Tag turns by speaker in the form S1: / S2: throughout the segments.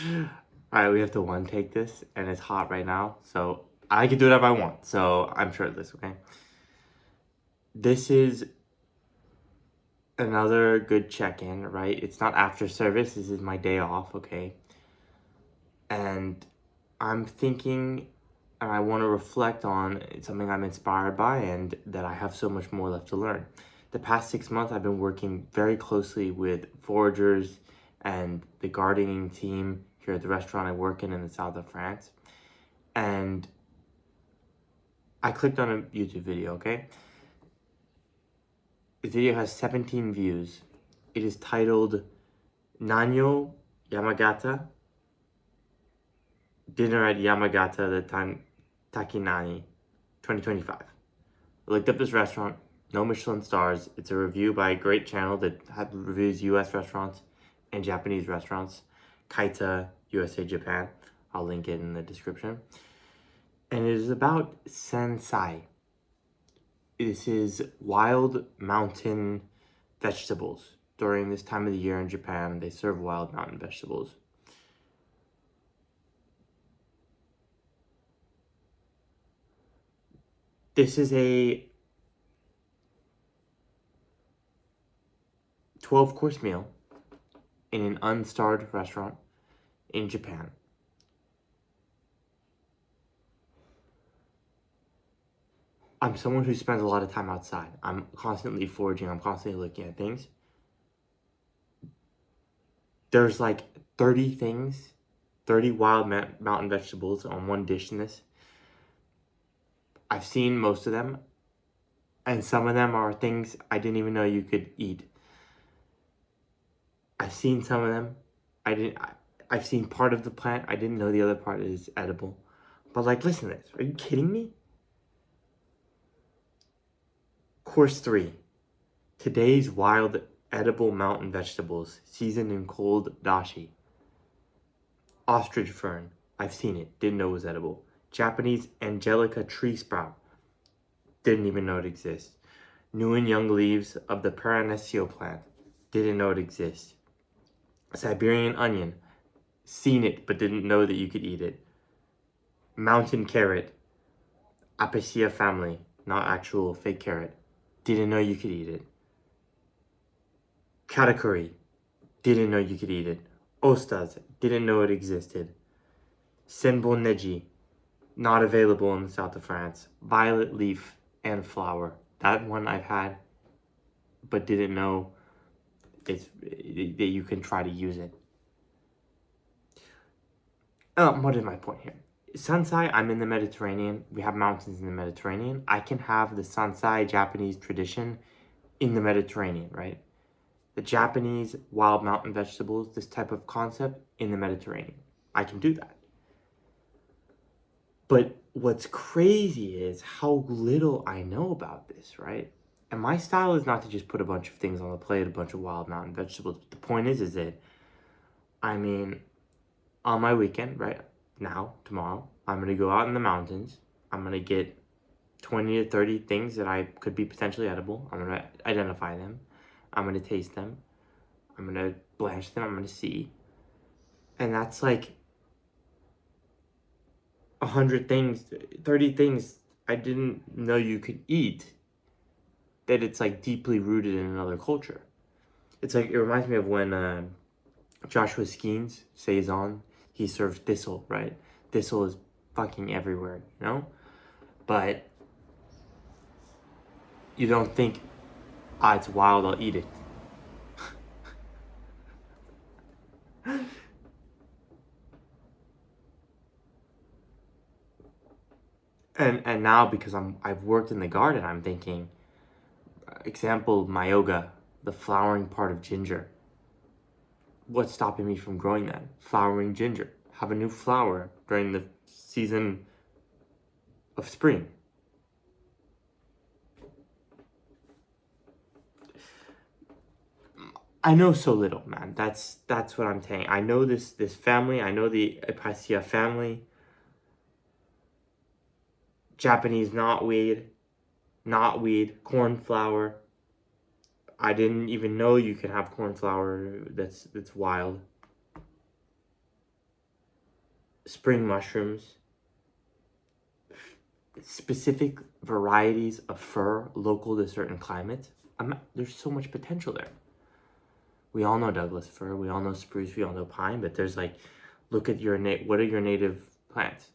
S1: Alright, we have to one take this, and it's hot right now, so I can do whatever I want, so I'm shirtless, okay? This is another good check-in, right? It's not after service, this is my day off, okay? And I'm thinking, and I want to reflect on something I'm inspired by and that I have so much more left to learn. The past 6 months, I've been working very closely with foragers and the gardening team here at the restaurant I work in the south of France. And I clicked on a YouTube video, okay? The video has 17 views. It is titled Nanyo Yamagata, Dinner at Yamagata the Takinani 2025. I looked up this restaurant, no Michelin stars. It's a review by a great channel that reviews US restaurants and Japanese restaurants, Kaita USA Japan. I'll link it in the description. And it is about sansai. This is wild mountain vegetables. During this time of the year in Japan, they serve wild mountain vegetables. This is a 12-course meal in an unstarred restaurant in Japan. I'm someone who spends a lot of time outside. I'm constantly foraging. I'm constantly looking at things. There's like 30 things, 30 wild mountain vegetables on one dish in this. I've seen most of them, and some of them are things I didn't even know you could eat. I've seen some of them. I've seen part of the plant. I didn't know the other part is edible. But like, listen to this. Are you kidding me? Course 3. Today's wild edible mountain vegetables seasoned in cold dashi. Ostrich fern. I've seen it. Didn't know it was edible. Japanese angelica tree sprout. Didn't even know it exists. New and young leaves of the Paranecio plant. Didn't know it exists. Siberian onion. Seen it, but didn't know that you could eat it. Mountain carrot. Apiaceae family. Not actual fake carrot. Didn't know you could eat it. Katakuri. Didn't know you could eat it. Ostas. Didn't know it existed. Senbon neji. Not available in the south of France. Violet leaf and flower. That one I've had, but didn't know that you can try to use it. What is my point here? Sansai, I'm in the Mediterranean. We have mountains in the Mediterranean. I can have the Sansai Japanese tradition in the Mediterranean, right? The Japanese wild mountain vegetables, this type of concept in the Mediterranean. I can do that. But what's crazy is how little I know about this, right? And my style is not to just put a bunch of things on the plate, a bunch of wild mountain vegetables. But the point is that, I mean, on my weekend, right now, tomorrow, I'm going to go out in the mountains. I'm going to get 20 to 30 things that I could be potentially edible. I'm going to identify them. I'm going to taste them. I'm going to blanch them. I'm going to see. And that's like 100 things, 30 things I didn't know you could eat, that it's like deeply rooted in another culture. It's like, it reminds me of when Joshua Skeens, Saison, he served thistle, right? Thistle is fucking everywhere, you know? But you don't think, it's wild, I'll eat it. And now, because I've worked in the garden, I'm thinking, example, myoga, the flowering part of ginger. What's stopping me from growing that? Flowering ginger. Have a new flower during the season of spring. I know so little, man. That's what I'm saying. I know this family. I know the Apiaceae family. Japanese knotweed, cornflower. I didn't even know you can have cornflower that's wild. spring mushrooms, specific varieties of fir local to certain climates. There's so much potential there. We all know Douglas fir, we all know spruce, we all know pine, but there's like, look at what are your native plants?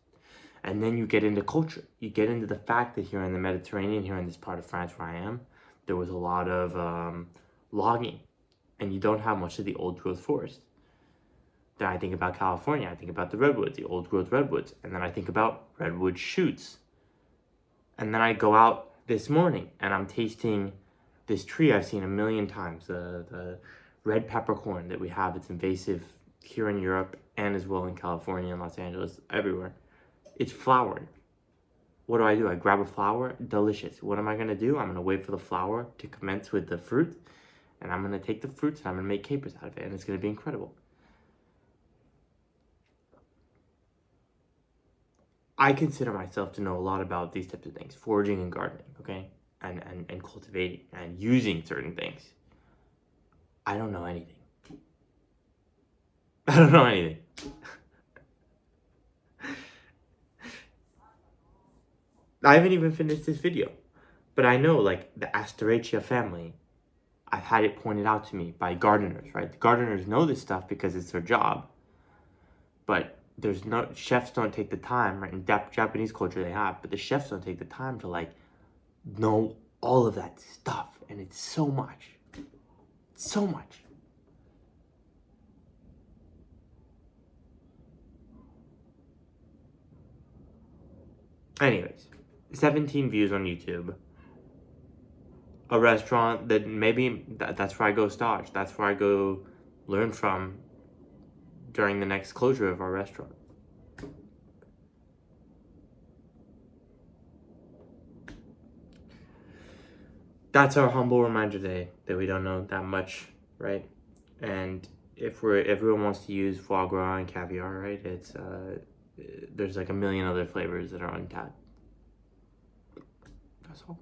S1: And then you get into culture. You get into the fact that here in the Mediterranean, here in this part of France where I am, there was a lot of logging, and you don't have much of the old growth forest. Then I think about California, I think about the redwoods, the old growth redwoods, and then I think about redwood shoots. And then I go out this morning and I'm tasting this tree I've seen a million times, the red peppercorn that we have. It's invasive here in Europe and as well in California and Los Angeles, everywhere. It's flowered. What do? I grab a flower, delicious. What am I gonna do? I'm gonna wait for the flower to commence with the fruit, and I'm gonna take the fruits and I'm gonna make capers out of it, and it's gonna be incredible. I consider myself to know a lot about these types of things, foraging and gardening, okay? And cultivating and using certain things. I don't know anything. I don't know anything. I haven't even finished this video, but I know like the Asteraceae family, I've had it pointed out to me by gardeners, right? The gardeners know this stuff because it's their job, but chefs don't take the time, right? In Japanese culture they have, but the chefs don't take the time to like know all of that stuff, and it's so much. So much. Anyways, 17 views on YouTube. A restaurant that maybe that's where I go stage. That's where I go learn from during the next closure of our restaurant. That's our humble reminder today that we don't know that much, right? And if everyone wants to use foie gras and caviar, right? It's there's like a million other flavors that are untapped. That's all.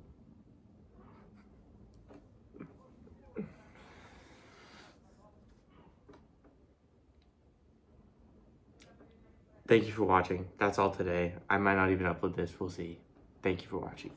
S1: Thank you for watching. That's all today. I might not even upload this. We'll see. Thank you for watching.